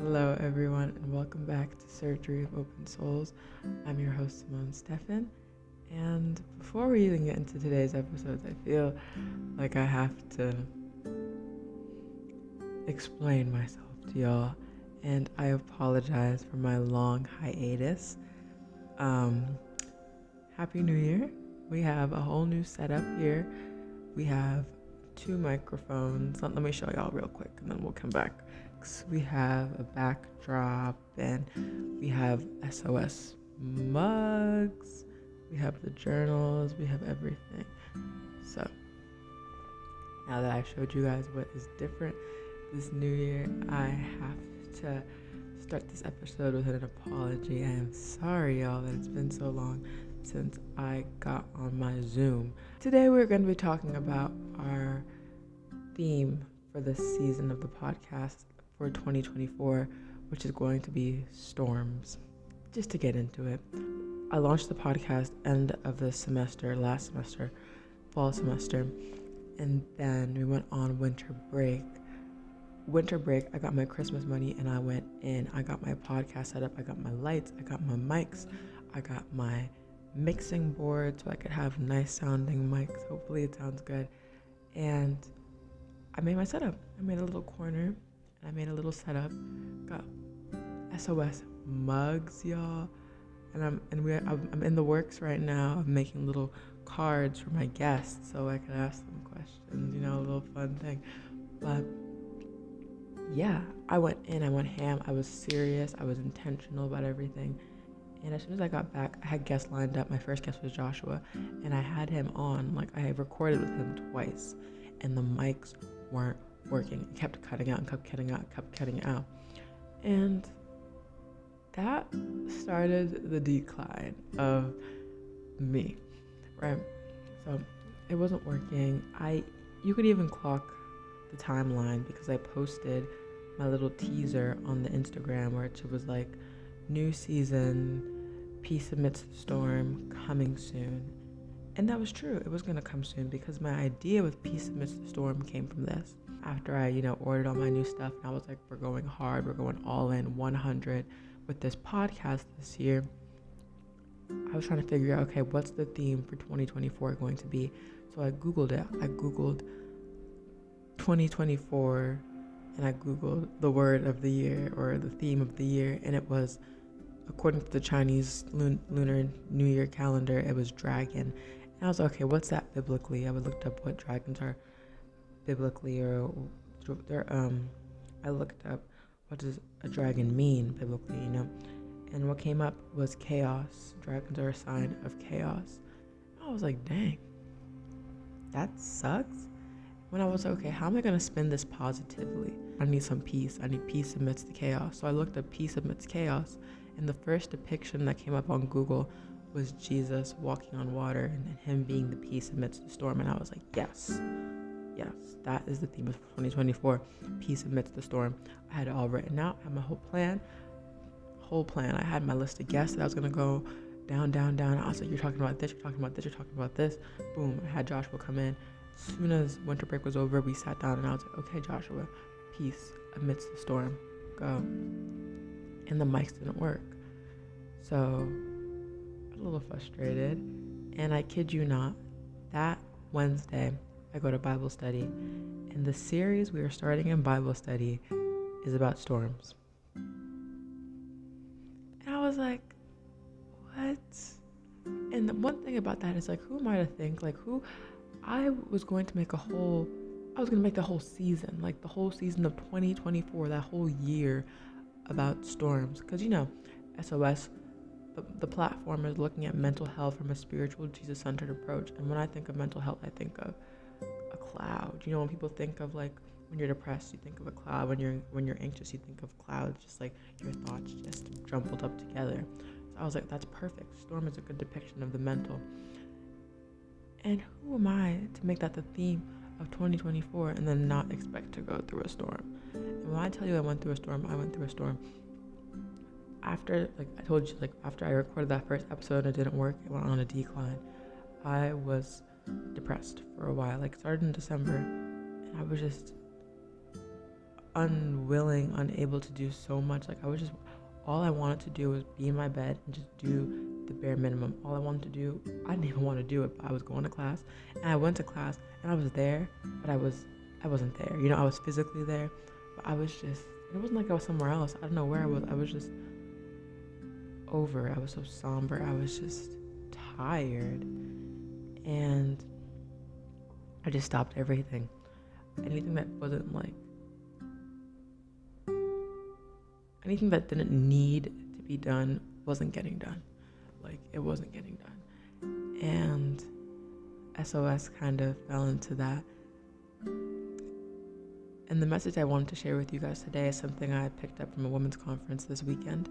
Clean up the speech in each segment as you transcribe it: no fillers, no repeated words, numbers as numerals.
Hello, everyone, and welcome back to Surgery of Open Souls. I'm your host, Simone. And before we even get into today's episodes, I feel like I have to explain myself to y'all, and I apologize for my long hiatus. Happy New Year. We have a whole new setup here. We have 2 microphones. Let me show y'all real quick, and then we'll come back. We have a backdrop, and we have SOS mugs, we have the journals, we have everything. So now that I've showed you guys what is different this new year, I have to start this episode with an apology. I am sorry, y'all, that it's been so long since I got on my Zoom. Today we're going to be talking about our theme for this season of the podcast for 2024, which is going to be storms. Just to get into it, I launched the podcast end of the semester, last semester, fall semester, and then we went on winter break. I got my Christmas money and I went in. I got my podcast set up, I got my lights, I got my mics, I got my mixing board so I could have nice sounding mics. Hopefully it sounds good. And I made my setup. I made a little corner. I made a little setup, got SOS mugs, y'all, and I'm in the works right now of making little cards for my guests so I can ask them questions, a little fun thing. But yeah, I went ham, I was serious, I was intentional about everything. And as soon as I got back, I had guests lined up. My first guest was Joshua, and I had him on, I had recorded with him twice, and the mics weren't working. It kept cutting out and kept cutting out. And that started the decline of me, right? So it wasn't working. You could even clock the timeline because I posted my little teaser on the Instagram where it was like, new season, peace amidst the storm, coming soon. And that was true. It was going to come soon because my idea with peace amidst the storm came from this. After I, ordered all my new stuff, and I was like, we're going hard, we're going all in 100 with this podcast this year. I was trying to figure out, okay, what's the theme for 2024 going to be? So I Googled it. I Googled 2024, and I Googled the word of the year or the theme of the year, and it was, according to the Chinese Lunar New Year calendar, it was dragon. And I was like, okay, what's that biblically? I looked up what dragons are biblically, or I looked up what does a dragon mean biblically, and what came up was chaos. Dragons are a sign of chaos. I was like, dang, that sucks. When I was like, okay, how am I going to spin this positively? I need some peace. I need peace amidst the chaos. So I looked up peace amidst chaos, and the first depiction that came up on Google was Jesus walking on water and him being the peace amidst the storm. And I was like, yes, that is the theme of 2024, peace amidst the storm. I had it all written out. I had my whole plan. I had my list of guests that I was going to go down. I was like, you're talking about this, you're talking about this, you're talking about this. Boom, I had Joshua come in. As soon as winter break was over, we sat down and I was like, okay, Joshua, peace amidst the storm, go. And the mics didn't work. So I was a little frustrated. And I kid you not, that Wednesday, I go to Bible study. And the series we are starting in Bible study is about storms. And I was like, what? And the one thing about that is who am I to think? I was going to make the whole season, the whole season of 2024, that whole year about storms. Because, SOS, the platform is looking at mental health from a spiritual, Jesus-centered approach. And when I think of mental health, I think of a cloud. When people think of when you're depressed, you think of a cloud. When you're anxious, you think of clouds, just your thoughts just jumbled up together. So I was like, that's perfect. Storm is a good depiction of the mental. And who am I to make that the theme of 2024 and then not expect to go through a storm? And when I tell you I went through a storm, After, I told you, after I recorded that first episode, it didn't work. It went on a decline. I was depressed for a while. It started in December, and I was just unwilling, unable to do so much. Like, all I wanted to do was be in my bed and just do the bare minimum. All I wanted to do, I didn't even want to do it, but I was going to class, and I went to class, and I was there, but I wasn't there. I was physically there, but I was just, it wasn't like I was somewhere else. I don't know where I was. I was just over it. I was so somber. I was just tired, and I just stopped everything. Anything that wasn't like, anything that didn't need to be done wasn't getting done. Like, it wasn't getting done. And SOS kind of fell into that. And the message I wanted to share with you guys today is something I picked up from a women's conference this weekend.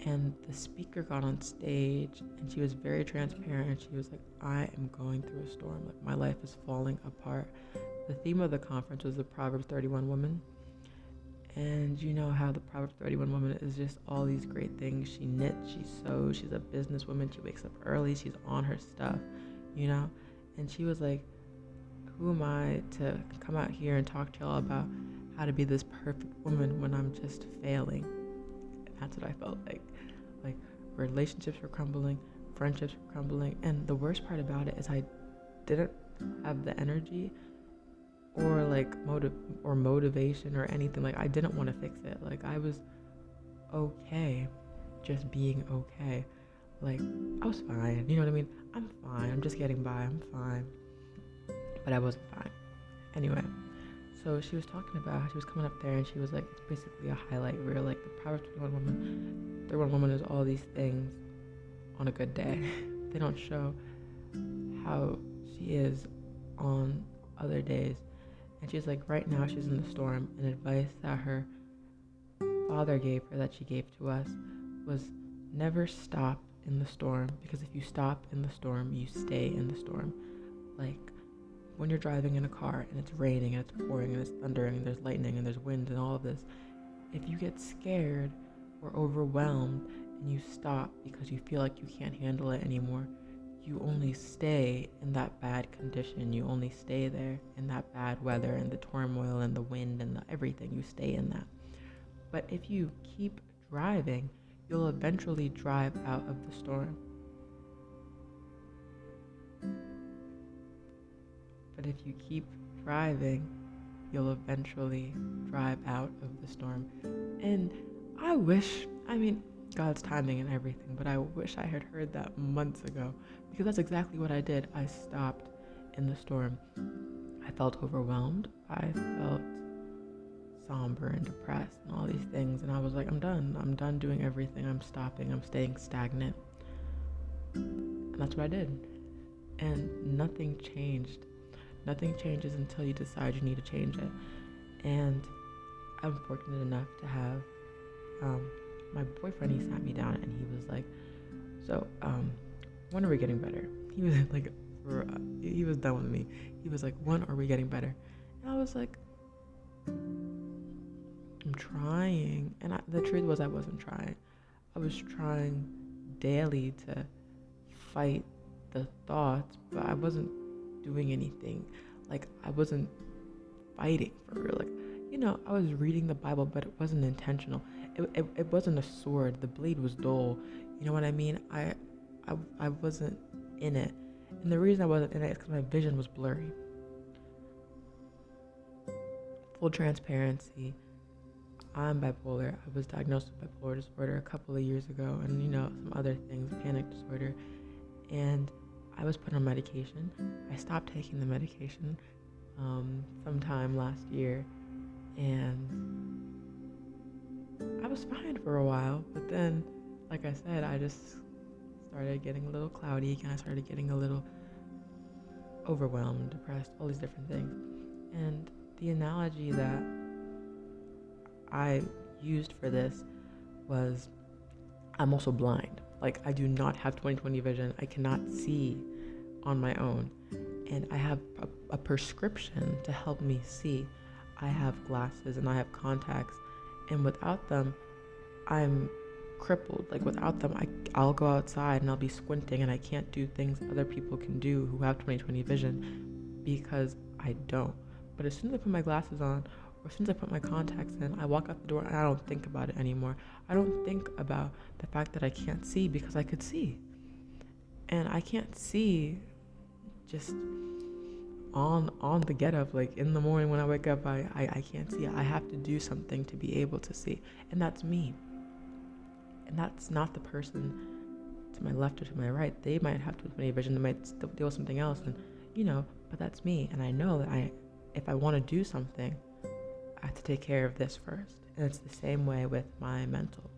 And the speaker got on stage, and she was very transparent. She was like, I am going through a storm. Like, my life is falling apart. The theme of the conference was the Proverbs 31 woman. And you know how the Proverbs 31 woman is just all these great things. She knits, she sews, she's a businesswoman, she wakes up early, she's on her stuff, And she was like, who am I to come out here and talk to y'all about how to be this perfect woman when I'm just failing? And that's what I felt like. Like, relationships were crumbling, friendships were crumbling, and the worst part about it is I didn't have the energy or like motivation or anything. Like, I didn't want to fix it. Like, I was okay just being okay. Like, I was fine, you know what I mean? I'm fine, I'm just getting by, I'm fine. But I wasn't fine. Anyway, so she was talking about how she was coming up there, and she was like, it's basically a highlight reel. Like, the Proverbs 31 woman is all these things on a good day. They don't show how she is on other days. And she's like, right now she's in the storm, and advice that her father gave her, that she gave to us, was never stop in the storm, because if you stop in the storm, you stay in the storm. Like, when you're driving in a car and it's raining and it's pouring and it's thundering and there's lightning and there's wind and all of this, if you get scared or overwhelmed and you stop because you feel like you can't handle it anymore, you only stay in that bad condition. You only stay there in that bad weather and the turmoil and the wind and everything. You stay in that. But if you keep driving, you'll eventually drive out of the storm. But if you keep driving, you'll eventually drive out of the storm. And God's timing and everything, but I wish I had heard that months ago, because that's exactly what I did. I stopped in the storm. I felt overwhelmed. I felt somber and depressed and all these things. And I was like, I'm done doing everything. I'm stopping. I'm staying stagnant. And that's what I did. And nothing changed. Nothing changes until you decide you need to change it. And I'm fortunate enough to have my boyfriend. He sat me down and he was like, so when are we getting better? He was like, he was done with me. He was like, when are we getting better? And I was like, I'm trying. And the truth was, I wasn't trying. I was trying daily to fight the thoughts, but I wasn't doing anything. Like, I wasn't fighting for real. Like, I was reading the Bible, but it wasn't intentional. It wasn't a sword. The blade was dull. You know what I mean? I wasn't in it. And the reason I wasn't in it is because my vision was blurry. Full transparency, I'm bipolar. I was diagnosed with bipolar disorder a couple of years ago, and some other things, panic disorder. And I was put on medication. I stopped taking the medication sometime last year, and I was fine for a while. But then, like I said, I just started getting a little cloudy, and I started getting a little overwhelmed, depressed, all these different things. And the analogy that I used for this was, I'm also blind. Like, I do not have 20/20 vision. I cannot see on my own. And I have a prescription to help me see. I have glasses and I have contacts. And without them, I'm crippled. Like, without them, I'll go outside and I'll be squinting and I can't do things other people can do who have 20/20 vision, because I don't. But as soon as I put my glasses on, or as soon as I put my contacts in, I walk out the door and I don't think about it anymore. I don't think about the fact that I can't see, because I could see. And I can't see just on the get up, like in the morning when I wake up. I can't see. I have to do something to be able to see. And that's me. And that's not the person to my left or to my right. They might have 20/20 vision, they might still deal with something else, and but that's me. And I know that if I want to do something, I have to take care of this first. And it's the same way with my mental.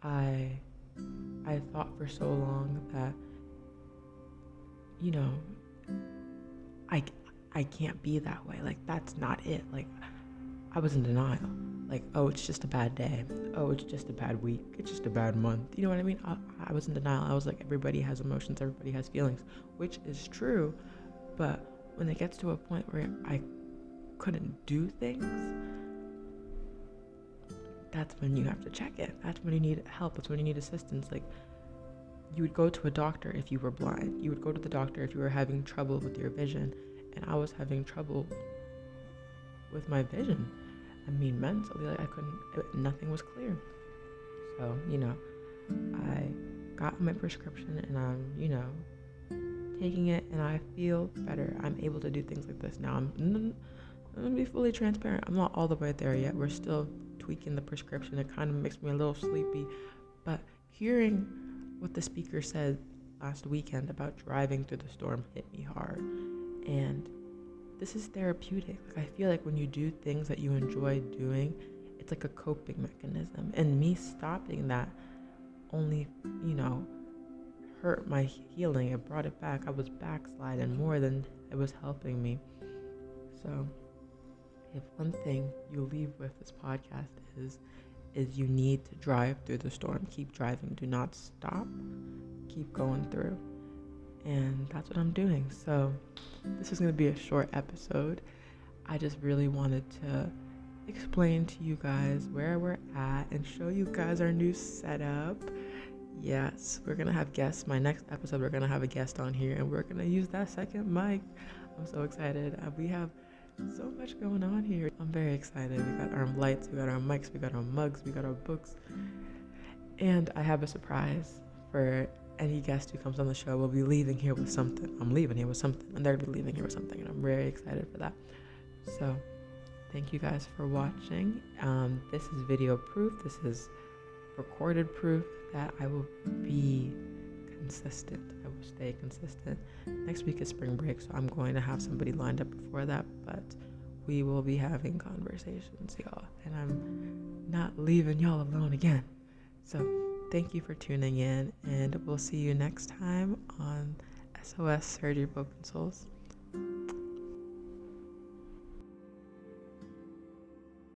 I thought for so long that I can't be that way. Like, that's not it. Like, I was in denial. Like, oh, it's just a bad day. Oh, it's just a bad week. It's just a bad month. You know what I mean? I was in denial. I was like, everybody has emotions. Everybody has feelings, which is true. But when it gets to a point where I couldn't do things, that's when you have to check it. That's when you need help. That's when you need assistance. Like, you would go to a doctor if you were blind. You would go to the doctor if you were having trouble with your vision. And I was having trouble with my vision. I mean, mentally, like, nothing was clear. So, I got my prescription and I'm, taking it, and I feel better. I'm able to do things like this now. I'm gonna be fully transparent. I'm not all the way there yet. We're still tweaking the prescription. It kind of makes me a little sleepy. But hearing what the speaker said last weekend about driving through the storm hit me hard. And this is therapeutic. Like, I feel like when you do things that you enjoy doing, it's like a coping mechanism. And me stopping that only, hurt my healing. It brought it back. I was backsliding more than it was helping me. So if one thing you leave with this podcast is you need to drive through the storm. Keep driving. Do not stop. Keep going through. And that's what I'm doing. So this is going to be a short episode. I just really wanted to explain to you guys where we're at and show you guys our new setup. Yes, we're going to have guests. My next episode, we're going to have a guest on here, and we're going to use that second mic. I'm so excited. We have so much going on here. I'm very excited. We got our lights, we got our mics, we got our mugs, we got our books. And I have a surprise for any guest who comes on the show. Will be leaving here with something. I'm leaving here with something, and they're going to be leaving here with something, and I'm very excited for that. So thank you guys for watching. This is video proof. This is recorded proof that I will be consistent. I will stay consistent. Next week is spring break, so I'm going to have somebody lined up before that, but we will be having conversations, y'all, and I'm not leaving y'all alone again. So thank you for tuning in, and we'll see you next time on SOS Surgery Broken Souls.